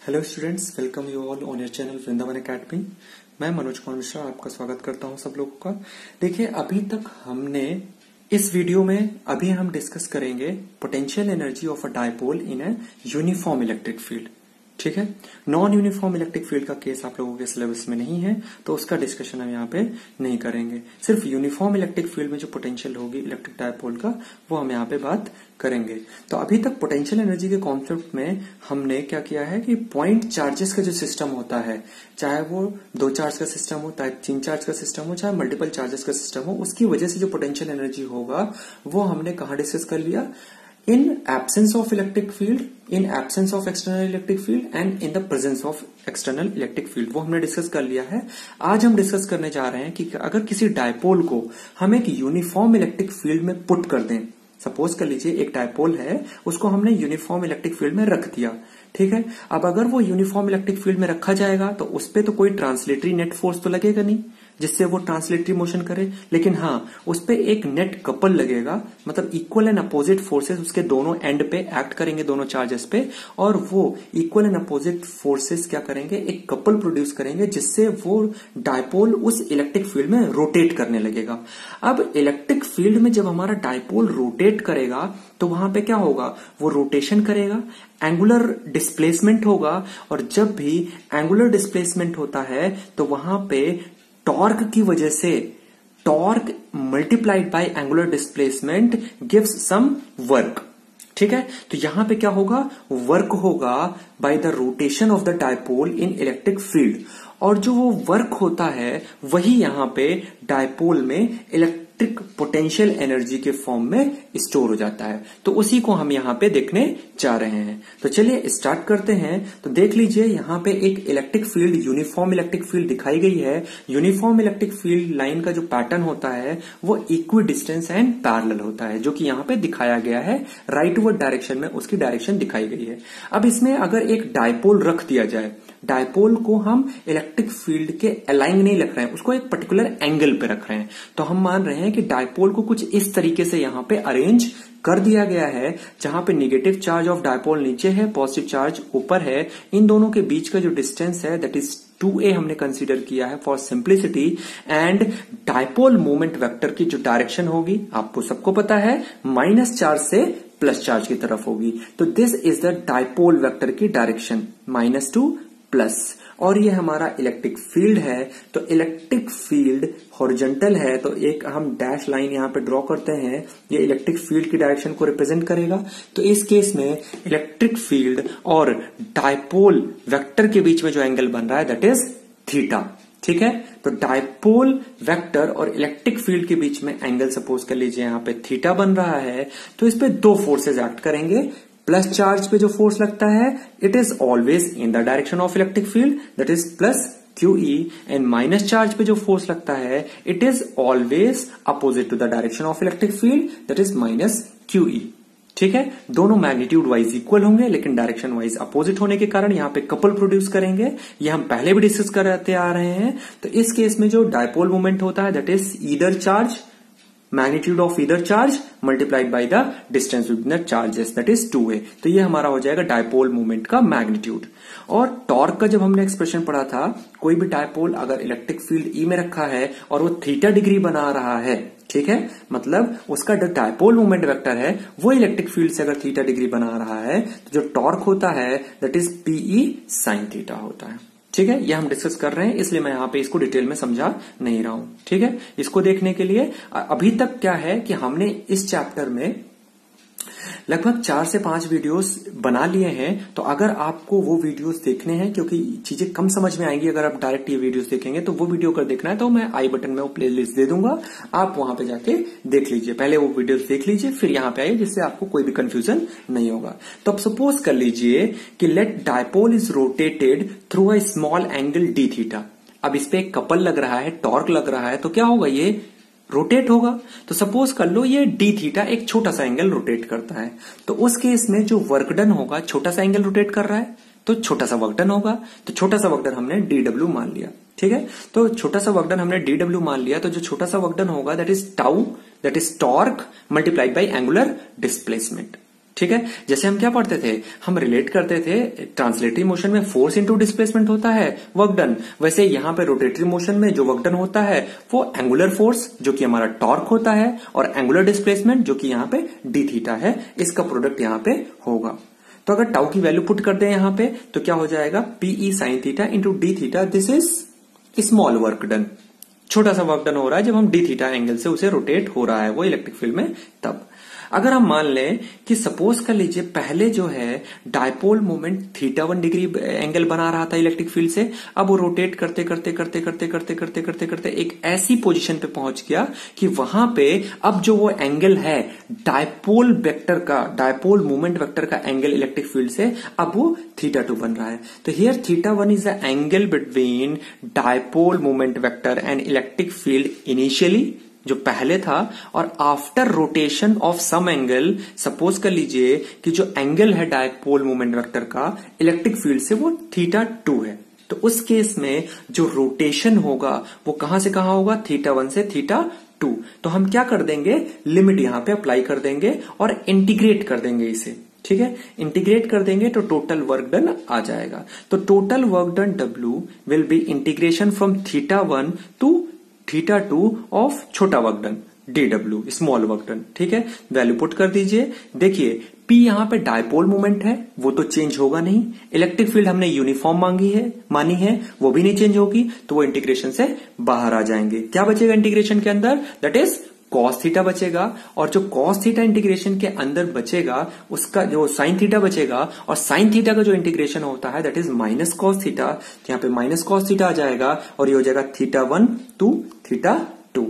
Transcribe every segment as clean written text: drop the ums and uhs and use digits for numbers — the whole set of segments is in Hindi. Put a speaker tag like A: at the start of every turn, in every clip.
A: Hello students, welcome you all on your channel Vrindavan academy. मैं मनोज कुमार मिश्रा आपका स्वागत करता हूं सब लोगों का। देखिए, अभी तक हमने इस वीडियो में अभी हम डिस्कस करेंगे potential energy of a dipole in a uniform electric field. ठीक है, नॉन यूनिफॉर्म इलेक्ट्रिक फील्ड का केस आप लोगों के सिलेबस में नहीं है, तो उसका डिस्कशन हम यहाँ पे नहीं करेंगे। सिर्फ यूनिफॉर्म इलेक्ट्रिक फील्ड में जो पोटेंशियल होगी इलेक्ट्रिक डायपोल का, वो हम यहाँ पे बात करेंगे। तो अभी तक पोटेंशियल एनर्जी के कॉन्सेप्ट में हमने क्या किया है कि पॉइंट चार्जेस का जो सिस्टम होता है, चाहे वो 2 चार्ज का सिस्टम हो, चाहे 3 चार्ज का सिस्टम हो, चाहे मल्टीपल चार्जेस का सिस्टम हो, उसकी वजह से जो पोटेंशियल एनर्जी होगा वो हमने कहाँ डिस्कस कर लिया? In absence of electric field, in absence of external electric field and in the presence of external electric field, वो हमने डिस्कस कर लिया है। आज हम डिस्कस करने जा रहे हैं कि अगर किसी डायपोल को हम एक यूनिफॉर्म इलेक्ट्रिक फील्ड में पुट कर दें, सपोज कर लीजिए एक डायपोल है, उसको हमने यूनिफॉर्म इलेक्ट्रिक फील्ड में रख दिया। ठीक है, अब अगर वो यूनिफॉर्म इलेक्ट्रिक फील्ड में रखा जाएगा तो उस पर तो कोई ट्रांसलेटरी नेट फोर्स तो लगेगा नहीं जिससे वो ट्रांसलेटरी मोशन करे, लेकिन हाँ उस पे एक नेट कपल लगेगा, मतलब इक्वल एंड अपोजिट फोर्सेस उसके दोनों एंड पे एक्ट करेंगे, दोनों चार्जेस पे, और वो इक्वल एंड अपोजिट फोर्सेस क्या करेंगे, एक कपल प्रोड्यूस करेंगे जिससे वो डायपोल उस इलेक्ट्रिक फील्ड में रोटेट करने लगेगा। अब इलेक्ट्रिक फील्ड में जब हमारा डायपोल रोटेट करेगा तो वहां पे क्या होगा, वो रोटेशन करेगा, एंगुलर डिस्प्लेसमेंट होगा, और जब भी एंगुलर डिस्प्लेसमेंट होता है तो वहां पे टॉर्क की वजह से torque multiplied by angular displacement gives some work. ठीक है, तो यहां पे क्या होगा, वर्क होगा by the rotation of the dipole in electric field, और जो वो वर्क होता है वही यहां पे डायपोल में इलेक्ट्रिक पोटेंशियल एनर्जी के फॉर्म में स्टोर हो जाता है। तो उसी को हम यहां पे देखने जा रहे हैं। तो चलिए स्टार्ट करते हैं। तो देख लीजिए, यहां पे एक electric field, uniform electric field दिखाई गई है। यूनिफॉर्म इलेक्ट्रिक फील्ड लाइन का जो पैटर्न होता है वो इक्वी डिस्टेंस एंड पैरेलल होता है, जो कि यहां पे दिखाया गया है। राइटवर्ड डायरेक्शन में उसकी डायरेक्शन दिखाई गई है। अब इसमें अगर एक डायपोल रख दिया जाए, डायपोल को हम इलेक्ट्रिक फील्ड के अलाइन नहीं रख रहे हैं, उसको एक पर्टिकुलर एंगल पे रख रहे हैं, तो हम मान रहे हैं कि डायपोल को कुछ इस तरीके से यहां पे अरेंज कर दिया गया है, जहां पे नेगेटिव चार्ज ऑफ डायपोल नीचे है, पॉजिटिव चार्ज ऊपर है। इन दोनों के बीच का जो डिस्टेंस है दैट इज 2a हमने कंसीडर किया है for simplicity. And dipole moment vector की जो डायरेक्शन होगी आपको सबको पता है, माइनस चार्ज से प्लस चार्ज की तरफ होगी। तो this is the dipole vector की डायरेक्शन, माइनस टू प्लस। और ये हमारा इलेक्ट्रिक फील्ड है। तो इलेक्ट्रिक फील्ड हॉरिजॉन्टल है, तो एक हम डैश लाइन यहां पे ड्रॉ करते हैं, ये इलेक्ट्रिक फील्ड की डायरेक्शन को रिप्रेजेंट करेगा। तो इस केस में इलेक्ट्रिक फील्ड और डायपोल वेक्टर के बीच में जो एंगल बन रहा है दैट इज थीटा। ठीक है, तो डायपोल वेक्टर और इलेक्ट्रिक फील्ड के बीच में एंगल सपोज कर लीजिए यहां पे थीटा बन रहा है। तो इस पे दो फोर्सेज एक्ट करेंगे। प्लस चार्ज पे जो फोर्स लगता है it is always in the direction of electric field that is plus QE, and minus charge पे जो फोर्स लगता है it is always opposite to the direction of electric field that is minus QE। ठीक है, दोनों मैग्नीट्यूड वाइज इक्वल होंगे लेकिन डायरेक्शन वाइज अपोजिट होने के कारण यहां पे कपल प्रोड्यूस करेंगे। ये हम पहले भी डिस्कस करते आ रहे हैं। तो इस केस में जो डायपोल मोमेंट होता है that is either charge, magnitude of either charge multiplied by the distance between the charges that is 2a। तो ये हमारा हो जाएगा डायपोल मोमेंट का मैग्नीट्यूड। और टॉर्क का जब हमने एक्सप्रेशन पढ़ा था, कोई भी डायपोल अगर इलेक्ट्रिक फील्ड E में रखा है और वो थीटा डिग्री बना रहा है, ठीक है, मतलब उसका जो डायपोल मोमेंट वेक्टर है वो इलेक्ट्रिक फील्ड से अगर थीटा डिग्री बना रहा है तो जो टॉर्क होता है that is PE sin theta होता है। ठीक है, ये हम डिस्कस कर रहे हैं, इसलिए मैं यहां पे इसको डिटेल में समझा नहीं रहा हूं। ठीक है, इसको देखने के लिए अभी तक क्या है कि हमने इस चैप्टर में लगभग 4 से 5 वीडियोस बना लिए हैं। तो अगर आपको वो वीडियोस देखने हैं, क्योंकि चीजें कम समझ में आएंगी अगर आप डायरेक्ट ये वीडियोस देखेंगे, तो वो वीडियो अगर देखना है तो मैं आई बटन में वो प्लेलिस्ट दे दूंगा, आप वहां पे जाके देख लीजिए। पहले वो वीडियोस देख लीजिए फिर यहां पे आइए, जिससे आपको कोई भी कंफ्यूजन नहीं होगा। तो अब सपोज कर लीजिए कि let dipole is rotated through a small angle d theta. अब इस पे एक कपल लग रहा है, टॉर्क लग रहा है, तो क्या होगा, ये रोटेट होगा। तो सपोज कर लो ये d थीटा एक छोटा सा एंगल रोटेट करता है, तो उस केस में जो वर्क डन होगा, छोटा सा एंगल रोटेट कर रहा है तो छोटा सा वर्क डन होगा। तो छोटा सा वर्क डन हमने dw मान लिया। ठीक है, तो छोटा सा वर्क डन हमने dw मान लिया, तो जो छोटा सा वर्क डन होगा that is tau, that is torque multiplied by angular displacement. ठीक है। जैसे हम क्या पढ़ते थे, हम रिलेट करते थे ट्रांसलेटरी मोशन में फोर्स इंटू डिस्प्लेसमेंट होता है वर्क डन, वैसे यहां पे रोटेटरी मोशन में जो वर्क डन होता है वो एंगुलर फोर्स जो कि हमारा टॉर्क होता है और एंगुलर डिस्प्लेसमेंट जो कि यहां पे डी थीटा है, इसका प्रोडक्ट यहां पे होगा। तो अगर टाउ की वैल्यू पुट कर दें यहां पे तो क्या हो जाएगा, PE sine theta into D theta, this is small work done, छोटा सा वर्क डन हो रहा है जब हम डी थीटा एंगल से उसे रोटेट हो रहा है वो इलेक्ट्रिक फील्ड में। तब अगर हम मान लें कि सपोज कर लीजिए पहले जो है dipole moment theta 1 degree angle बना रहा था इलेक्ट्रिक फील्ड से, अब वो रोटेट करते करते करते करते करते करते करते करते एक ऐसी पोजीशन पे पहुंच गया कि वहां पे अब जो वो एंगल है डायपोल वेक्टर का, डायपोल मोमेंट वेक्टर का एंगल इलेक्ट्रिक फील्ड से अब वो थीटा 2 बन रहा है। तो here theta 1 is the angle between dipole moment vector and electric field initially जो पहले था, और after rotation of some angle, suppose कर लीजिए कि जो एंगल है डायपोल मोमेंट वेक्टर का इलेक्ट्रिक फील्ड से वो थीटा 2 है, तो उस केस में जो रोटेशन होगा वो कहां से कहां होगा, थीटा 1 से थीटा 2। तो हम क्या कर देंगे, लिमिट यहां पे अप्लाई कर देंगे और इंटीग्रेट कर देंगे इसे, ठीक है। इंटीग्रेट कर देंगे तो टोटल वर्क डन आ जाएगा। तो total work done W will be integration from theta 1 to theta 2 of छोटा work done DW, small work done, ठीक है। वैल्यू पुट कर दीजिए। देखिए P यहां पे डायपोल मोमेंट है, वो तो चेंज होगा नहीं। इलेक्ट्रिक फील्ड हमने यूनिफॉर्म मानी है, वो भी नहीं चेंज होगी, तो वो इंटीग्रेशन से बाहर आ जाएंगे। क्या बचेगा इंटीग्रेशन के अंदर, दैट इज कॉस थीटा बचेगा, और जो कॉस थीटा इंटीग्रेशन के अंदर बचेगा उसका जो साइन थीटा बचेगा, और साइन थीटा का जो इंटीग्रेशन होता है that is minus cos theta, यहाँ पे माइनस कॉस थीटा आ जाएगा और ये हो जाएगा theta 1 to theta 2।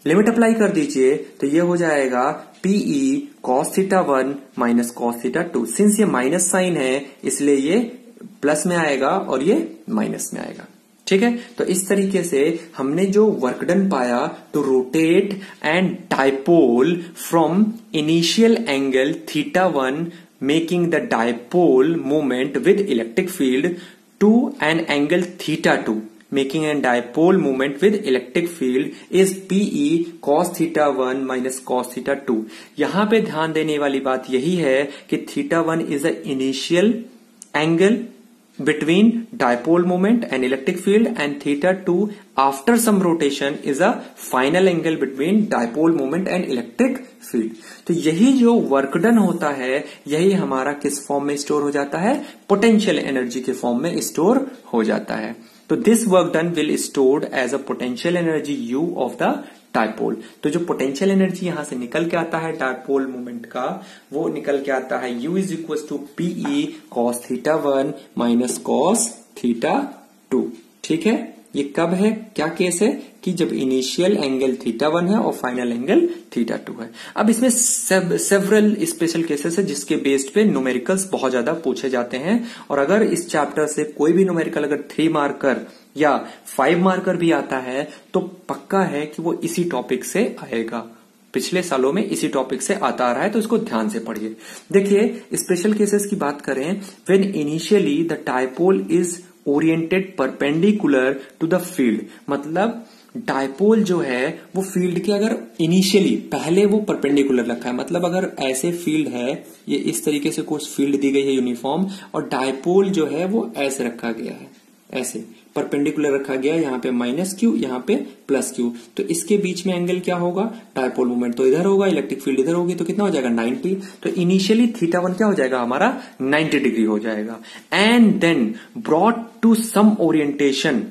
A: Limit apply कर दीजिए तो ये हो जाएगा PE cos theta 1 minus cos theta 2। Since ये माइनस साइन है इसलिए ये प्लस में आएगा और ये माइनस में आएगा, ठीक है। तो इस तरीके से हमने जो वर्क डन पाया, तो rotate and dipole from initial angle theta 1 making the dipole moment with electric field to an angle theta 2 making an dipole moment with electric field is PE cos theta 1 minus cos theta 2। यहां पे ध्यान देने वाली बात यही है कि theta 1 is the initial angle between dipole moment and electric field, and theta 2 after some rotation is a final angle between dipole moment and electric field। तो यही जो वर्क डन होता है यही हमारा किस फॉर्म में स्टोर हो जाता है, पोटेंशियल एनर्जी के फॉर्म में स्टोर हो जाता है। तो this work done will stored as a potential energy U of the dipole. तो जो पोटेंशियल एनर्जी यहां से निकल के आता है डायपोल मोमेंट का, वो निकल के आता है U is equal to PE cos theta 1 minus cos theta 2, ठीक है। ये कब है, क्या केस है कि जब इनिशियल एंगल थीटा 1 है और फाइनल एंगल थीटा 2 है। अब इसमें सेवरल स्पेशल केसेस है जिसके बेस्ड पे न्यूमेरिकल्स बहुत ज्यादा पूछे जाते हैं, और अगर इस चैप्टर से कोई भी न्यूमेरिकल अगर 3 मार्कर या 5 मार्कर भी आता है तो पक्का है कि वो इसी टॉपिक से आएगा। पिछले सालों में इसी टॉपिक से आता आ रहा है, तो इसको ध्यान से पढ़िए। देखिए स्पेशल केसेस की बात करें, when initially the dipole is oriented perpendicular to the field, मतलब डायपोल जो है वो फील्ड के अगर इनिशियली पहले वो परपेंडिकुलर रखा है, मतलब अगर ऐसे फील्ड है, ये इस तरीके से कुछ फील्ड दी गई है यूनिफॉर्म, और डायपोल जो है वो ऐसे रखा गया है, ऐसे परपेंडिकुलर रखा गया, यहाँ पे माइनस क्यू, यहाँ पे प्लस क्यू, तो इसके बीच में एंगल क्या होगा, डायपोल मोमेंट तो इधर होगा, इलेक्ट्रिक फील्ड इधर होगी, तो कितना हो जाएगा 90। तो इनिशियली थीटा 1 क्या हो जाएगा हमारा 90 डिग्री हो जाएगा, and then brought to some orientation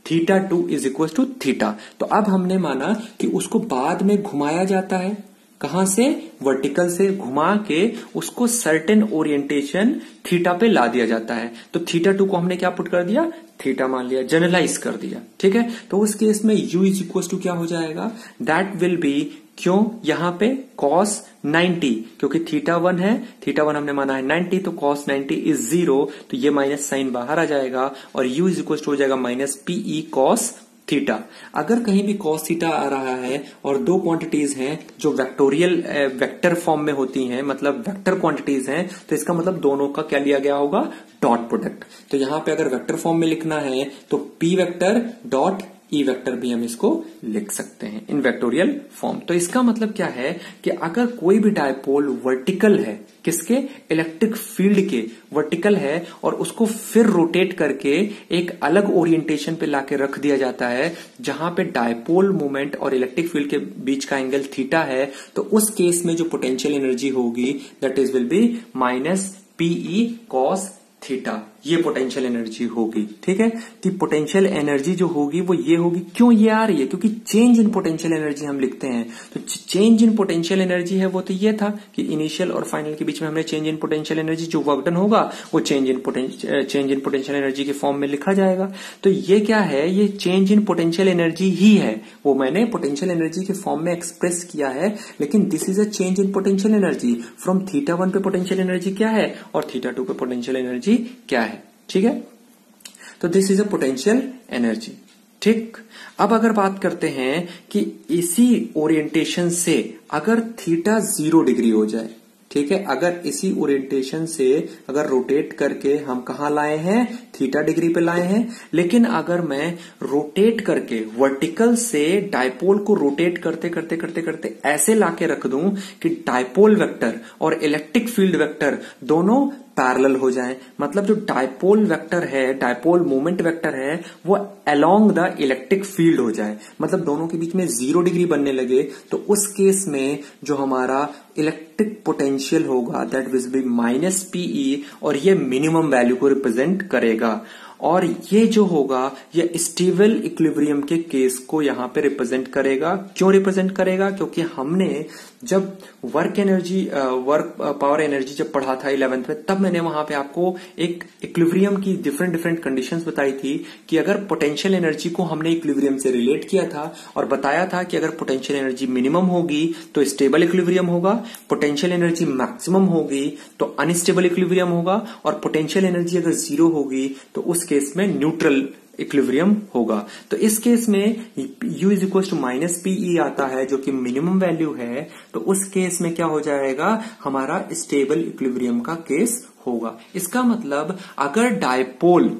A: theta 2 is equal to theta. तो अब हमने माना कि उसको बाद में घुमाया जाता है, कहां से, वर्टिकल से घुमा के उसको सर्टेन ओरिएंटेशन थीटा पे ला दिया जाता है। तो थीटा 2 को हमने क्या पुट कर दिया, थीटा मान लिया, जनरलाइज कर दिया, ठीक है। तो उस केस में u इज इक्वल टू क्या हो जाएगा, दैट विल बी, क्यों यहां पे cos 90, क्योंकि थीटा 1 है, थीटा 1 हमने माना है 90, तो cos 90 इज 0, तो ये माइनस साइन बाहर आ जाएगा और u इज इक्वल टू हो जाएगा माइनस पीई cos थीटा। अगर कहीं भी cos थीटा आ रहा है और दो क्वांटिटीज हैं जो वेक्टोरियल वेक्टर फॉर्म में होती हैं, मतलब वेक्टर क्वांटिटीज हैं, तो इसका मतलब दोनों का क्या लिया गया होगा, डॉट प्रोडक्ट। तो यहां पे अगर वेक्टर फॉर्म में लिखना है तो p vector dot E vector भी हम इसको लिख सकते हैं इन वेक्टोरियल फॉर्म। तो इसका मतलब क्या है कि अगर कोई भी डायपोल वर्टिकल है, किसके, इलेक्ट्रिक फील्ड के वर्टिकल है, और उसको फिर रोटेट करके एक अलग ओरिएंटेशन पे लाके रख दिया जाता है जहां पे डायपोल मोमेंट और इलेक्ट्रिक फील्ड के बीच का एंगल थीटा है, तो उस केस में जो पोटेंशियल एनर्जी होगी that is will be minus PE cos theta, ये पोटेंशियल एनर्जी होगी। ठीक है, कि पोटेंशियल एनर्जी जो होगी वो ये होगी। क्यों ये आ रही है? क्योंकि चेंज इन पोटेंशियल एनर्जी हम लिखते हैं, तो चेंज इन पोटेंशियल एनर्जी है वो तो ये था कि इनिशियल और फाइनल के बीच में हमने चेंज इन पोटेंशियल एनर्जी, जो वर्क डन होगा वो चेंज इन पोटेंशियल एनर्जी के फॉर्म में लिखा जाएगा। तो ये क्या है? ये चेंज इन पोटेंशियल एनर्जी ही है, वो मैंने पोटेंशियल एनर्जी के फॉर्म में एक्सप्रेस किया है, लेकिन this is a change in potential energy. From theta 1 पे पोटेंशियल एनर्जी क्या है और थीटा 2 पे पोटेंशियल एनर्जी क्या है। ठीक है, तो this is a potential energy. ठीक, अब अगर बात करते हैं कि इसी ओरिएंटेशन से अगर थीटा 0 डिग्री हो जाए, ठीक है, अगर इसी ओरिएंटेशन से अगर रोटेट करके हम कहा लाए हैं, थीटा डिग्री पे लाए हैं, लेकिन अगर मैं रोटेट करके वर्टिकल से डायपोल को रोटेट करते करते करते करते ऐसे लाके रख दूं कि डायपोल वेक्टर और इलेक्ट्रिक फील्ड वेक्टर दोनों पैरेलल हो जाएं, मतलब जो डायपोल वेक्टर है, डायपोल मोमेंट वेक्टर है, वो अलोंग द इलेक्ट्रिक फील्ड हो जाए, मतलब दोनों के बीच में 0 डिग्री बनने लगे, तो उस केस में जो हमारा इलेक्ट्रिक पोटेंशियल होगा that will be minus PE, और ये मिनिमम वैल्यू को रिप्रेजेंट करेगा। और ये जो होगा ये स्टेबल इक्विलिब्रियम के केस को यहां पे रिप्रेजेंट करेगा। क्यों रिप्रेजेंट करेगा? क्योंकि हमने जब वर्क पावर एनर्जी जब पढ़ा था 11th में, तब मैंने वहां पे आपको एक इक्विलिब्रियम की डिफरेंट कंडीशंस बताई थी कि अगर पोटेंशियल एनर्जी को हमने इक्विलिब्रियम से रिलेट किया था और बताया था कि अगर पोटेंशियल एनर्जी मिनिमम होगी तो स्टेबल इक्विलिब्रियम होगा, पोटेंशियल एनर्जी मैक्सिमम होगी तो अनस्टेबल इक्विलिब्रियम होगा, और पोटेंशियल एनर्जी अगर 0 होगी तो उस केस में न्यूट्रल इक्विलिब्रियम होगा। तो इस केस में u is equal to minus PE आता है जो कि मिनिमम वैल्यू है, तो उस केस में क्या हो जाएगा, हमारा स्टेबल इक्विलिब्रियम का केस होगा। इसका मतलब अगर डायपोल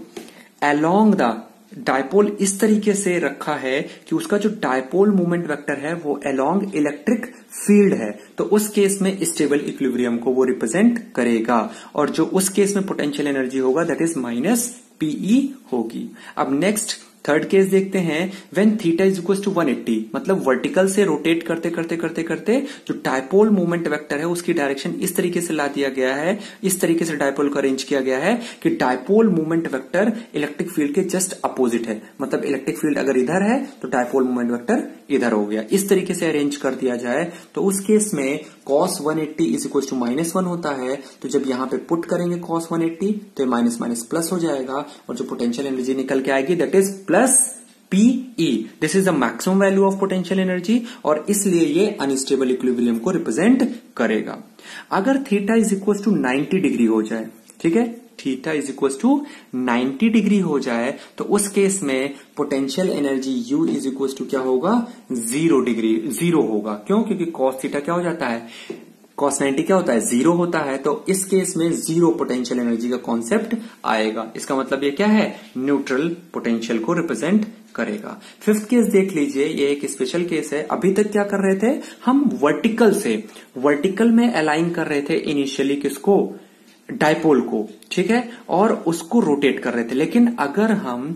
A: अलोंग द डायपोल इस तरीके से रखा है कि उसका जो डायपोल मोमेंट वेक्टर है वो अलोंग इलेक्ट्रिक फील्ड है, तो उस केस में स्टेबल इक्विलिब्रियम को वो रिप्रेजेंट करेगा, और जो उस केस में पोटेंशियल एनर्जी होगा दैट इज माइनस पीई होगी। अब नेक्स्ट थर्ड केस देखते हैं, when theta is equal to 180, मतलब वर्टिकल से रोटेट करते करते करते करते जो डायपोल मोमेंट वेक्टर है उसकी डायरेक्शन इस तरीके से ला दिया गया है, इस तरीके से डायपोल को अरेंज किया गया है कि dipole moment vector electric field के जस्ट अपोजिट है, मतलब इलेक्ट्रिक फील्ड अगर इधर है तो डायपोल मोमेंट वेक्टर इधर हो गया। इस तरीके से अरेंज कर दिया जाए तो उस केस में cos 180 इज इक्वल टू -1 होता है, तो जब यहां पे पुट करेंगे cos 180 तो माइनस माइनस प्लस हो जाएगा, और जो पोटेंशियल एनर्जी निकल के आएगी that is plus PE. This is the maximum value of potential energy, और इसलिए ये अनस्टेबल इक्विलिब्रियम को रिप्रेजेंट करेगा। अगर theta is equal to 90 degree हो जाए, ठीक है, theta is equal to 90 degree हो जाए, तो उस केस में potential energy u is equal to क्या होगा, 0 डिग्री, 0 होगा। क्यों? क्योंकि cos थीटा क्या हो जाता है, cos 90 क्या होता है, 0 होता है, तो इस केस में 0 पोटेंशियल एनर्जी का कॉन्सेप्ट आएगा। इसका मतलब ये क्या है, न्यूट्रल पोटेंशियल को रिप्रेजेंट करेगा। फिफ्थ केस देख लीजिए, ये एक स्पेशल केस है। अभी तक क्या कर रहे थे हम, वर्टिकल में अलाइन कर रहे थे इनिशियली किसको, डायपोल को, ठीक है, और उसको रोटेट कर रहे थे। लेकिन अगर हम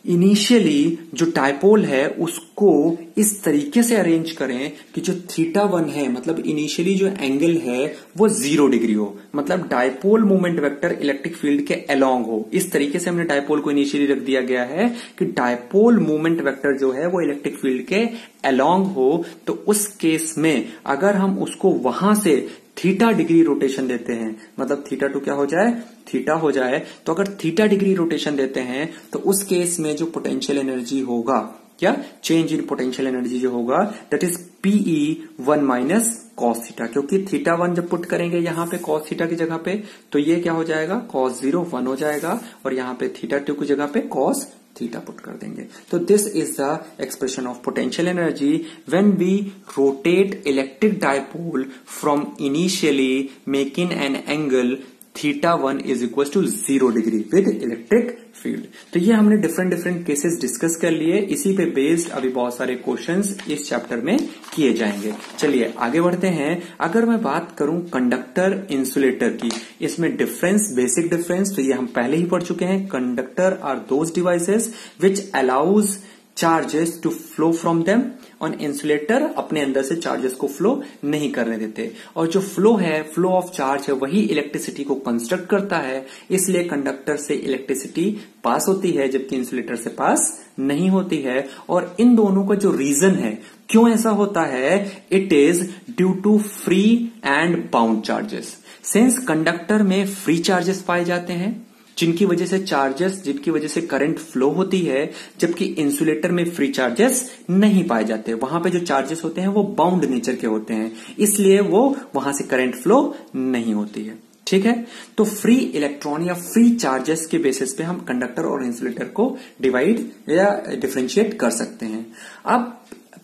A: इनिशियली जो डायपोल है उसको इस तरीके से अरेंज करें कि जो थीटा 1 है, मतलब इनिशियली जो एंगल है वो 0 डिग्री हो, मतलब dipole moment vector electric field के अलोंग हो, इस तरीके से हमने डायपोल को इनिशियली रख दिया गया है कि डायपोल मोमेंट वेक्टर जो है वो इलेक्ट्रिक फील्ड के अलोंग हो, तो उस केस में अगर हम उसको वहां से थीटा डिग्री रोटेशन देते हैं, मतलब थीटा 2 क्या हो जाए, थीटा हो जाए, तो अगर थीटा डिग्री रोटेशन देते हैं तो उस केस में जो पोटेंशियल एनर्जी होगा, क्या चेंज इन पोटेंशियल एनर्जी जो होगा that is PE 1 minus cos theta, क्योंकि थीटा 1 जब पुट करेंगे यहां पे कॉस थीटा की जगह पे तो ये क्या हो जाएगा, कॉस 0 1 हो जाएगा, और यहां पे थीटा 2 की जगह पे कॉस थीटा पुट कर देंगे। तो this is the expression of potential energy when we rotate electric dipole from initially making an angle θ1 is equal to 0 degree with electric field. तो ये हमने डिफरेंट केसेस डिस्कस कर लिए, इसी पे बेस्ड अभी बहुत सारे क्वेश्चंस इस चैप्टर में किए जाएंगे। चलिए आगे बढ़ते हैं। अगर मैं बात करूं कंडक्टर इंसुलेटर की, इसमें डिफरेंस, बेसिक डिफरेंस तो ये हम पहले ही पढ़ चुके हैं। Conductor are those devices which allows charges to flow from them, on insulator अपने अंदर से चार्जेस को फ्लो नहीं करने देते, और जो फ्लो है, फ्लो ऑफ चार्ज है, वही इलेक्ट्रिसिटी को कंस्ट्रक्ट करता है। इसलिए कंडक्टर से इलेक्ट्रिसिटी पास होती है जबकि इंसुलेटर से पास नहीं होती है। और इन दोनों का जो रीजन है क्यों ऐसा होता है, it is due to free and bound charges. Since conductor में फ्री चार्जेस पाए जाते हैं जिनकी वजह से करंट फ्लो होती है, जबकि इंसुलेटर में फ्री चार्जेस नहीं पाए जाते। वहां पे जो चार्जेस होते हैं वो बाउंड नेचर के होते हैं, इसलिए वो वहां से करंट फ्लो नहीं होती है। ठीक है, तो फ्री इलेक्ट्रॉन या फ्री चार्जेस के बेसिस पे हम कंडक्टर और इंसुलेटर को डिवाइड या डिफरेंशिएट कर सकते हैं। अब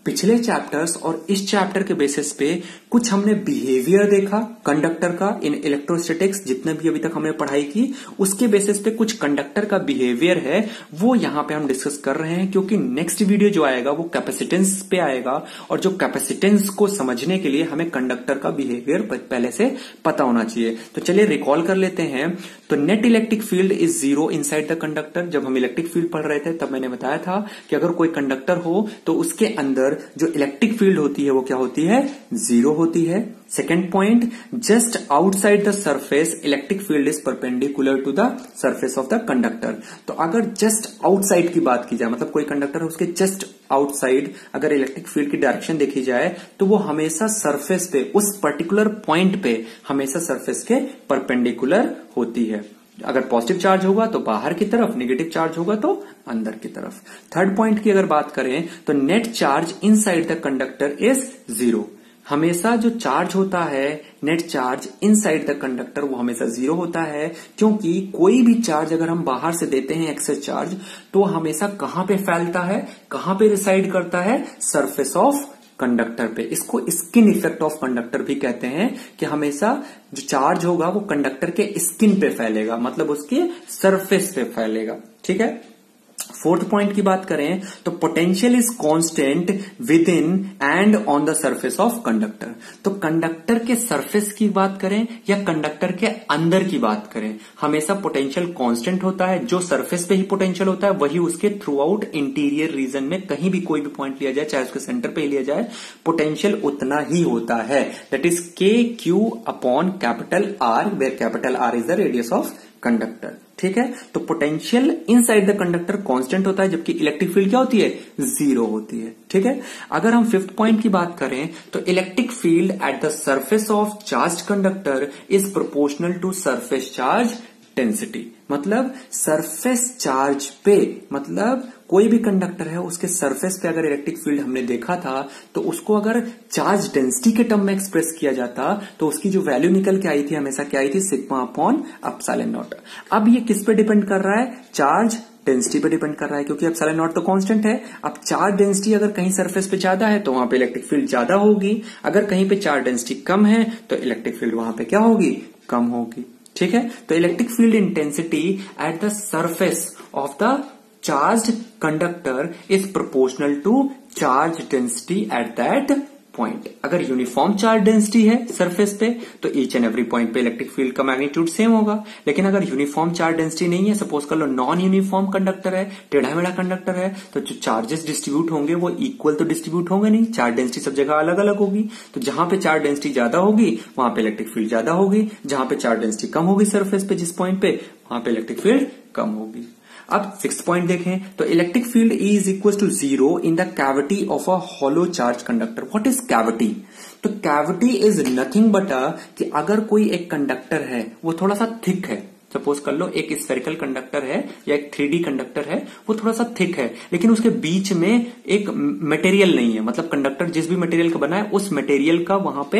A: पिछले चैप्टर्स और इस चैप्टर के बेसिस पे कुछ हमने बिहेवियर देखा कंडक्टर का इन इलेक्ट्रोस्टैटिक्स, जितने भी अभी तक हमने पढ़ाई की उसके बेसिस पे कुछ कंडक्टर का बिहेवियर है वो यहां पे हम डिस्कस कर रहे हैं, क्योंकि नेक्स्ट वीडियो जो आएगा वो कैपेसिटेंस पे आएगा, और जो कैपेसिटेंस को समझने के लिए हमें कंडक्टर का बिहेवियर पहले से पता होना चाहिए। तो चलिए रिकॉल कर लेते हैं। तो net electric field is 0 inside the conductor. जब हम इलेक्ट्रिक फील्ड पढ़ रहे थे तब मैंने बताया था कि अगर कोई कंडक्टर हो तो उसके अंदर जो इलेक्ट्रिक फील्ड होती है वो क्या होती है, 0 होती है। Second point, just outside the surface electric field is perpendicular to the surface of the conductor. तो अगर जस्ट आउटसाइड की बात की जाए, मतलब कोई कंडक्टर है उसके जस्ट आउटसाइड अगर इलेक्ट्रिक फील्ड की डायरेक्शन देखी जाए तो वो हमेशा सरफेस पे, उस पर्टिकुलर पॉइंट पे हमेशा सरफेस के परपेंडिकुलर होती है। अगर पॉजिटिव चार्ज होगा तो बाहर की तरफ, नेगेटिव चार्ज होगा तो अंदर की तरफ। थर्ड पॉइंट की अगर बात करें तो net charge inside the conductor is 0। हमेशा जो चार्ज होता है, net charge inside the conductor, वो हमेशा 0 होता है, क्योंकि कोई भी चार्ज अगर हम बाहर से देते हैं एक्सेस चार्ज, तो हमेशा कहां पे फैलता है, कहां पे रिसाइड करता है, सरफेस ऑफ कंडक्टर पे। इसको स्किन इफेक्ट ऑफ कंडक्टर भी कहते हैं, कि हमेशा जो चार्ज होगा वो कंडक्टर के स्किन पे फैलेगा, मतलब उसके सरफेस पे फैलेगा। ठीक है। फोर्थ पॉइंट की बात करें तो potential is constant with in and on the surface of conductor. तो कंडक्टर के सरफेस की बात करें या कंडक्टर के अंदर की बात करें, हमेशा पोटेंशियल कांस्टेंट होता है। जो सरफेस पे ही पोटेंशियल होता है वही उसके थ्रू आउट इंटीरियर रीजन में कहीं भी कोई भी पॉइंट लिया जाए, चाहे उसके सेंटर पे ही लिया जाए, पोटेंशियल उतना ही होता है। That is KQ upon capital R, where capital R is the radius of conductor. ठीक है, तो potential inside the conductor constant होता है, जबकि इलेक्ट्रिक फील्ड क्या होती है, 0 होती है। ठीक है, अगर हम फिफ्थ पॉइंट की बात करें तो electric field at the surface of charge conductor is proportional to surface charge density. मतलब सरफेस चार्ज पे, मतलब कोई भी कंडक्टर है उसके सरफेस पे अगर इलेक्ट्रिक फील्ड हमने देखा था तो उसको अगर चार्ज डेंसिटी के टर्म में एक्सप्रेस किया जाता तो उसकी जो वैल्यू निकल के आई थी हमेशा क्या आई थी, सिग्मा अपॉन एप्सिलॉन नॉट। अब ये किस पे डिपेंड कर रहा है, चार्ज डेंसिटी पे डिपेंड कर रहा है, क्योंकि एप्सिलॉन नॉट तो कांस्टेंट है। अब चार्ज डेंसिटी अगर कहीं सरफेस पे ज्यादा है तो वहां पे इलेक्ट्रिक फील्ड ज्यादा होगी, अगर कहीं पे चार्ज डेंसिटी कम है तो इलेक्ट्रिक फील्ड वहां पे क्या होगी, कम होगी। ठीक है, तो electric field intensity at the surface of the charged conductor is proportional to charge density at that point. अगर यूनिफॉर्म चार्ज डेंसिटी है सरफेस पे तो ईच एंड एवरी पॉइंट पे इलेक्ट्रिक फील्ड का मैग्नीट्यूड सेम होगा, लेकिन अगर यूनिफॉर्म चार्ज डेंसिटी नहीं है, सपोज कर लो नॉन यूनिफॉर्म कंडक्टर है, टेढ़ा मेढ़ा कंडक्टर है, तो जो चार्जेस डिस्ट्रीब्यूट होंगे वो इक्वल तो डिस्ट्रीब्यूट होंगे नहीं, चार्ज डेंसिटी सब जगह अलग अलग होगी। तो जहां पे चार्ज डेंसिटी ज्यादा होगी वहां पे इलेक्ट्रिक फील्ड ज्यादा होगी, जहां पे चार्ज डेंसिटी कम होगी सरफेस पे जिस पॉइंट पे, वहां पे इलेक्ट्रिक फील्ड कम होगी। अब सिक्स पॉइंट देखें तो electric field E is equal to 0 in the cavity of a hollow charge conductor. What is cavity? तो कैविटी इज नथिंग बट कि अगर कोई एक कंडक्टर है वो थोड़ा सा थिक है, सपोज कर लो एक स्फेरिकल कंडक्टर है या एक 3D कंडक्टर है, वो थोड़ा सा थिक है, लेकिन उसके बीच में एक मटेरियल नहीं है, मतलब कंडक्टर जिस भी मटेरियल का बना है उस मटेरियल का वहां पे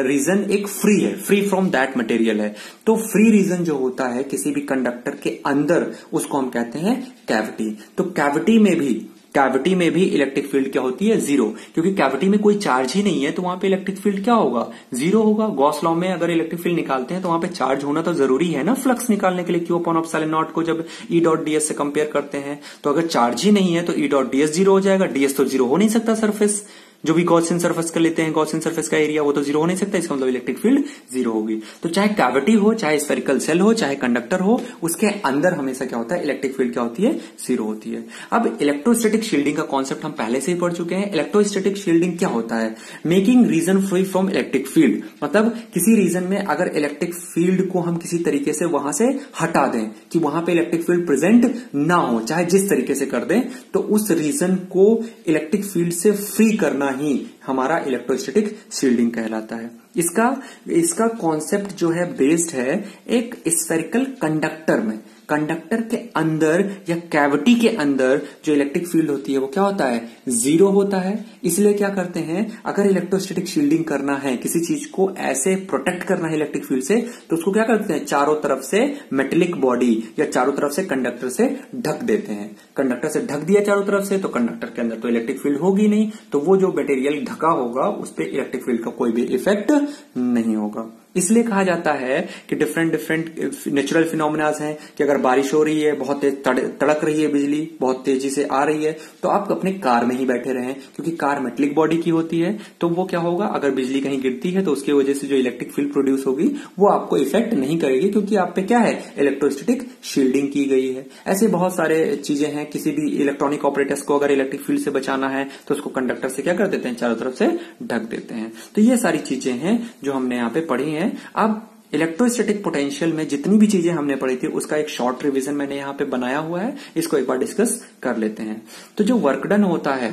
A: रीजन एक फ्री है, फ्री फ्रॉम दैट मटेरियल है। तो फ्री रीजन जो होता है किसी भी कंडक्टर के अंदर उसको हम कहते हैं कैविटी। तो कैविटी में भी कैविटी में भी इलेक्ट्रिक फील्ड क्या होती है, जीरो, क्योंकि कैविटी में कोई चार्ज ही नहीं है तो वहां पे इलेक्ट्रिक फील्ड क्या होगा, जीरो होगा। गॉस लॉ में अगर इलेक्ट्रिक फील्ड निकालते हैं तो वहां पे चार्ज होना तो जरूरी है ना, फ्लक्स निकालने के लिए क्यू अपॉन एप्सिलॉन नॉट को जब ई डॉट डीएस से कंपेयर करते हैं। तो अगर चार्ज ही नहीं है तो ई डॉट डीएस जीरो हो जाएगा, डीएस तो जीरो हो नहीं सकता, सरफेस जो भी गॉसियन सरफेस का लेते हैं, गॉसियन सरफेस का एरिया वो तो जीरो हो नहीं सकता, इसका मतलब इलेक्ट्रिक फील्ड जीरो होगी। तो चाहे कैविटी हो, चाहे स्फेरिकल सेल हो, चाहे कंडक्टर हो, उसके अंदर हमेशा क्या होता है, इलेक्ट्रिक फील्ड क्या होती है, जीरो होती है। अब इलेक्ट्रोस्टैटिक शील्डिंग का कॉन्सेप्ट हम पहले से ही पढ़ चुके हैं। इलेक्ट्रोस्टैटिक शील्डिंग क्या होता है, making region free from electric field, मतलब किसी रीजन में अगर इलेक्ट्रिक फील्ड को हम किसी तरीके से वहां से हटा दें कि वहां पे इलेक्ट्रिक फील्ड प्रेजेंट ना हो, चाहे जिस तरीके से कर दें, तो उस रीजन को इलेक्ट्रिक फील्ड से फ्री करना ही हमारा इलेक्ट्रोस्टैटिक शील्डिंग कहलाता है। इसका कॉन्सेप्ट जो है बेस्ड है एक स्फेरिकल कंडक्टर में। कंडक्टर के अंदर या कैविटी के अंदर जो इलेक्ट्रिक फील्ड होती है वो क्या होता है, जीरो होता है। इसलिए क्या करते हैं, अगर इलेक्ट्रोस्टैटिक शील्डिंग करना है, किसी चीज को ऐसे प्रोटेक्ट करना है इलेक्ट्रिक फील्ड से, तो उसको क्या करते हैं, चारों तरफ से मेटेलिक बॉडी या चारों तरफ से कंडक्टर से ढक देते हैं। कंडक्टर से ढक दिया चारों तरफ से तो कंडक्टर के अंदर तो इलेक्ट्रिक फील्ड होगी नहीं, तो वो जो मटेरियल ढका होगा उस पर इलेक्ट्रिक फील्ड का कोई भी इफेक्ट नहीं होगा। इसलिए कहा जाता है कि डिफरेंट नेचुरल फिनोमिनाज हैं कि अगर बारिश हो रही है, बहुत तेज तड़क रही है बिजली, बहुत तेजी से आ रही है, तो आप अपने कार में ही बैठे रहें, क्योंकि कार मेटलिक बॉडी की होती है। तो वो क्या होगा, अगर बिजली कहीं गिरती है तो उसकी वजह से जो इलेक्ट्रिक फील्ड प्रोड्यूस होगी वो आपको इफेक्ट नहीं करेगी, क्योंकि आप पे क्या है, इलेक्ट्रोस्टैटिक शील्डिंग की गई है। ऐसे बहुत सारे चीजें हैं। किसी भी इलेक्ट्रॉनिक ऑपरेटर्स को अगर इलेक्ट्रिक फील्ड से बचाना है तो उसको कंडक्टर से क्या कर देते हैं, चारों तरफ से ढक देते हैं। तो ये सारी चीजें हैं जो हमने यहाँ पे पढ़ी हैं। अब इलेक्ट्रोस्टैटिक पोटेंशियल में जितनी भी चीजें हमने पढ़ी थी उसका एक शॉर्ट रिवीजन मैंने यहाँ पे बनाया हुआ है, इसको एक बार डिस्कस कर लेते हैं। तो जो वर्क डन होता है,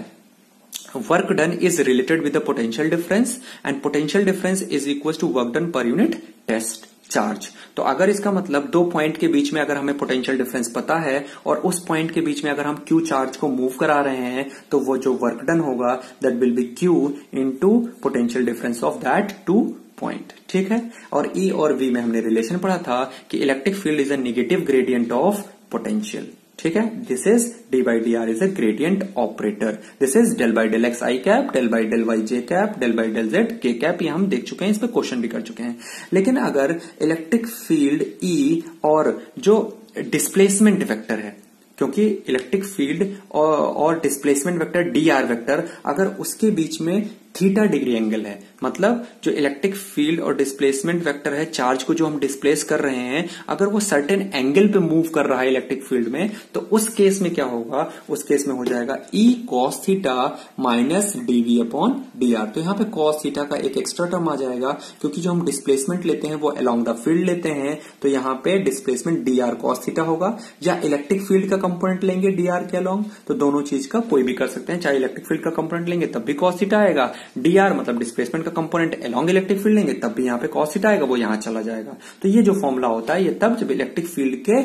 A: work done is related with the potential difference and potential difference is equal to work done per unit test charge. तो अगर इसका मतलब दो पॉइंट के बीच में अगर हमें पोटेंशियल डिफरेंस पता है और उस पॉइंट के बीच में अगर हम क्यू चार्ज को मूव करा रहे हैं, तो वो जो वर्क डन होगा that will B Q into potential difference of that two point. ठीक है। और ई और वी में हमने रिलेशन पढ़ा था कि electric field is a negative gradient of potential. ठीक है। This is d by d r is a gradient operator. This is del by del x i cap, del by del y j cap, del by del z k cap. ये हम देख चुके हैं, इस पे क्वेश्चन भी कर चुके हैं। लेकिन अगर इलेक्ट्रिक फील्ड ई और जो डिस्प्लेसमेंट वेक्टर है, क्योंकि इलेक्ट्रिक फील्ड और displacement vector D R vector, अगर उसके बीच में थीटा डिग्री एंगल है, मतलब जो इलेक्ट्रिक फील्ड और डिस्प्लेसमेंट वेक्टर है, चार्ज को जो हम डिस्प्लेस कर रहे हैं, अगर वो सर्टेन एंगल पे मूव कर रहा है इलेक्ट्रिक फील्ड में, तो उस केस में क्या होगा, उस केस में हो जाएगा E cos theta minus dv upon d r. तो यहाँ पे कॉस थीटा का एक एक्स्ट्रा टर्म आ जाएगा, क्योंकि जो हम डिस्प्लेसमेंट लेते हैं वो अलोंग द फील्ड लेते हैं, तो यहाँ पे displacement D R cos theta होगा, या इलेक्ट्रिक फील्ड का कंपोनेंट लेंगे डी आर के अलोंग, तो दोनों चीज का कोई भी कर सकते हैं। चाहे इलेक्ट्रिक फील्ड का कंपोनेंट लेंगे तब भी कॉस थीटा आएगा, डी आर मतलब डिस्प्लेसमेंट का कंपोनेंट अलोंग इलेक्ट्रिक फील्ड लेंगे तब भी यहाँ पे कॉस थीटा आएगा, वो यहां चला जाएगा। तो ये जो फॉर्मूला होता है ये तब जब इलेक्ट्रिक फील्ड के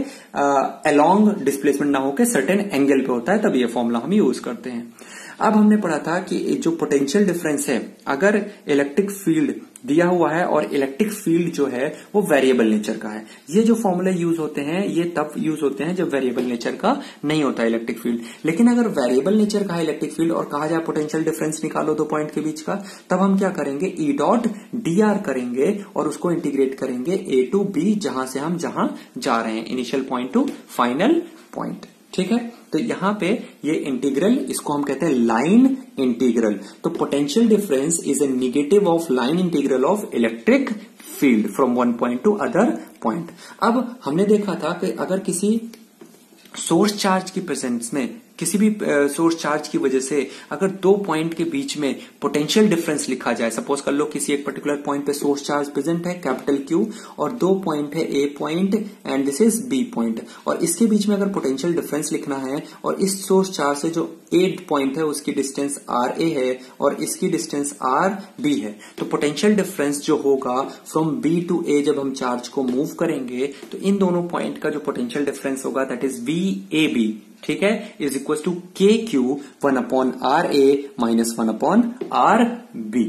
A: अलोंग डिस्प्लेसमेंट ना होकर सर्टेन एंगल पे होता है, तब ये फॉर्मूला हम यूज करते हैं। अब हमने पढ़ा था कि जो पोटेंशियल डिफरेंस है, अगर इलेक्ट्रिक फील्ड दिया हुआ है और इलेक्ट्रिक फील्ड जो है वो वेरिएबल नेचर का है, ये जो फॉर्मूले यूज होते हैं ये तब यूज होते हैं जब वेरिएबल नेचर का नहीं होता है इलेक्ट्रिक फील्ड। लेकिन अगर वेरिएबल नेचर का है इलेक्ट्रिक फील्ड और कहा जाए पोटेंशियल डिफरेंस निकालो दो पॉइंट के बीच का, तब हम क्या करेंगे, ई डॉट डी आर करेंगे और उसको इंटीग्रेट करेंगे ए टू बी, जहां से हम जहां जा रहे हैं, initial point two final point. ठीक है। तो यहां पे ये इंटीग्रल, इसको हम कहते हैं लाइन इंटीग्रल। तो potential difference is a negative of line integral of electric field from one point two other point. अब हमने देखा था कि अगर किसी सोर्स चार्ज की प्रेजेंस में, किसी भी सोर्स चार्ज की वजह से अगर दो पॉइंट के बीच में पोटेंशियल डिफरेंस लिखा जाए, सपोज कर लो किसी एक पर्टिकुलर पॉइंट पे सोर्स चार्ज प्रेजेंट है कैपिटल क्यू और दो पॉइंट है A point and this is B point, और इसके बीच में अगर पोटेंशियल डिफरेंस लिखना है और इस सोर्स चार्ज से जो ए पॉइंट है उसकी डिस्टेंस आर ए है और इसकी डिस्टेंस आर बी है, तो पोटेंशियल डिफरेंस जो होगा फ्रॉम बी टू ए, जब हम चार्ज को मूव करेंगे तो इन दोनों पॉइंट का जो पोटेंशियल डिफरेंस होगा that is V A B, ठीक है, is equal to k q 1 upon r A minus 1 upon r B.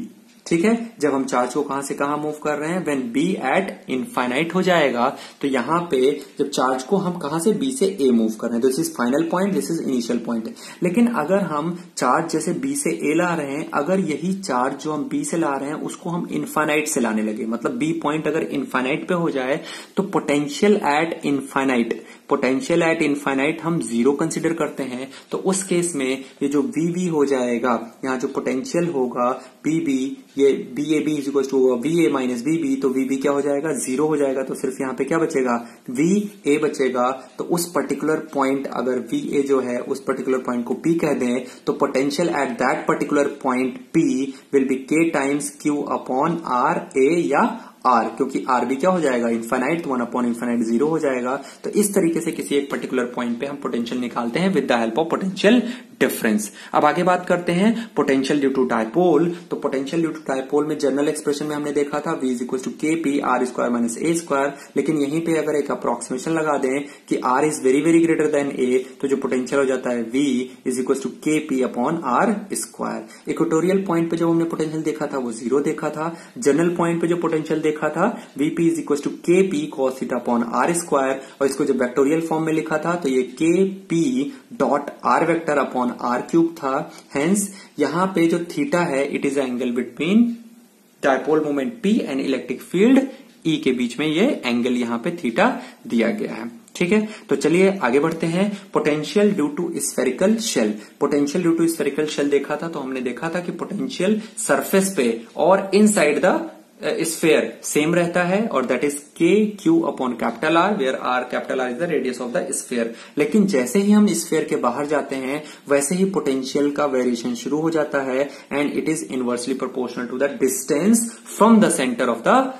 A: ठीक है, जब हम चार्ज को कहां से कहां मूव कर रहे हैं, व्हेन बी एट इनफाइनाइट हो जाएगा, तो यहां पे जब चार्ज को हम कहां से बी से ए मूव कर रहे हैं, this is final point, this is initial point. लेकिन अगर हम चार्ज जैसे बी से ए ला रहे हैं, अगर यही चार्ज जो हम बी से ला रहे हैं उसको हम इनफाइनाइट से लाने लगे, मतलब बी पॉइंट अगर इनफाइनाइट पे हो जाए, तो पोटेंशियल एट इनफाइनाइट हम जीरो कंसिडर करते हैं। तो उस केस में ये जो वी हो जाएगा, यहाँ जो पोटेंशियल होगा बीबी, ये B A B is equal to V A minus BB, तो वीबी क्या हो जाएगा, जीरो हो जाएगा। तो सिर्फ यहाँ पे क्या बचेगा, वी ए बचेगा। तो उस पर्टिकुलर पॉइंट, अगर वी ए जो है उस पर्टिकुलर पॉइंट को पी कह दें, तो potential at that particular point P will be के टाइम्स क्यू अपॉन आर ए या आर, क्योंकि आर भी क्या हो जाएगा, इनफाइनाइट, तो 1 अपॉन इनफाइनाइट 0 हो जाएगा। तो इस तरीके से किसी एक पर्टिकुलर पॉइंट पे हम पोटेंशियल निकालते हैं with the help of potential difference. अब आगे बात करते हैं पोटेंशियल ड्यू टू डायपोल। तो पोटेंशियल ड्यू टू डायपोल में जनरल एक्सप्रेशन में हमने देखा था V इज इक्वल टू के P R square minus A square. लेकिन यहीं पे अगर एक अप्रोक्सीमेशन लगा दें कि R is very very greater than A, तो जो पोटेंशियल हो जाता है V इज इक्वल टू के P upon r square. Equatorial point पे जो हमने पोटेंशियल देखा था वो 0 देखा था। जनरल पॉइंट पे जो पोटेंशियल देखा था Vp इज इक्वल टू के p cos theta upon r square, और इसको जब वेक्टोरियल फॉर्म में लिखा था तो ये k p dot r vector upon r cube था। हेंस यहां पे जो थीटा है, it is angle between dipole moment P and electric field E के बीच में ये एंगल यहां पे थीटा दिया गया है। ठीक है, तो चलिए आगे बढ़ते हैं। Potential due to spherical shell. Potential due to spherical shell देखा था, तो हमने देखा था कि पोटेंशियल सरफेस पे और इनसाइड द स्फेयर सेम रहता है, और that is k q upon capital r, where r capital r is the radius of the sphere. लेकिन जैसे ही हम स्फेयर के बाहर जाते हैं, वैसे ही पोटेंशियल का वेरिएशन शुरू हो जाता है, and it is inversely proportional to the distance from the centre of the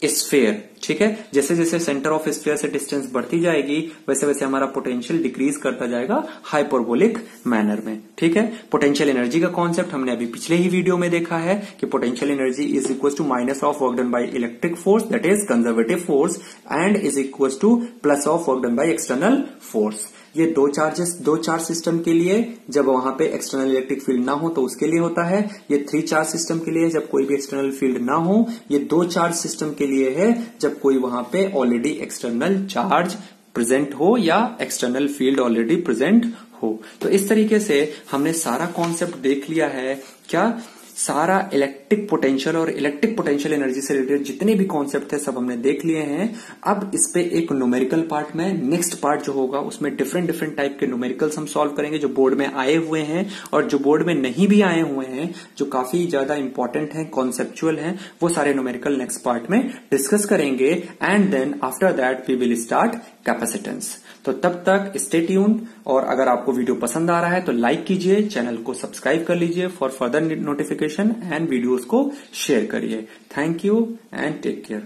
A: sphere. ठीक है, जैसे जैसे सेंटर ऑफ स्फेयर से डिस्टेंस बढ़ती जाएगी, वैसे वैसे हमारा पोटेंशियल डिक्रीज करता जाएगा हाइपरबोलिक मैनर में। ठीक है, पोटेंशियल एनर्जी का कॉन्सेप्ट हमने अभी पिछले ही वीडियो में देखा है कि potential energy is equal to minus of work done by electric force, that is conservative force, and is equal to plus of work done by external force. ये दो चार्ज सिस्टम के लिए जब वहां पे एक्सटर्नल इलेक्ट्रिक फील्ड ना हो तो उसके लिए होता है। ये 3 चार्ज सिस्टम के लिए जब कोई भी एक्सटर्नल फील्ड ना हो। ये 2 चार्ज सिस्टम के लिए है जब कोई वहां पे ऑलरेडी एक्सटर्नल चार्ज प्रेजेंट हो या एक्सटर्नल फील्ड ऑलरेडी प्रेजेंट हो। तो इस तरीके से हमने सारा कॉन्सेप्ट देख लिया है। क्या सारा इलेक्ट्रिक पोटेंशियल और इलेक्ट्रिक पोटेंशियल एनर्जी से रिलेटेड जितने भी कॉन्सेप्ट थे सब हमने देख लिए हैं। अब इस पे एक न्यूमेरिकल पार्ट में, नेक्स्ट पार्ट जो होगा उसमें डिफरेंट टाइप के न्यूमेरिकल्स हम सॉल्व करेंगे जो बोर्ड में आए हुए हैं, और जो बोर्ड में नहीं भी आए हुए हैं, जो काफी ज्यादा इंपॉर्टेंट हैं, कॉन्सेप्चुअल हैं, वो सारे न्यूमेरिकल नेक्स्ट पार्ट में डिस्कस करेंगे। And then after that we will start capacitance. तो तब तक स्टे ट्यून्ड, और अगर आपको वीडियो पसंद आ रहा है तो लाइक कीजिए, चैनल को सब्सक्राइब कर लीजिए for further notification, and videos को शेयर करिए। Thank you and take care.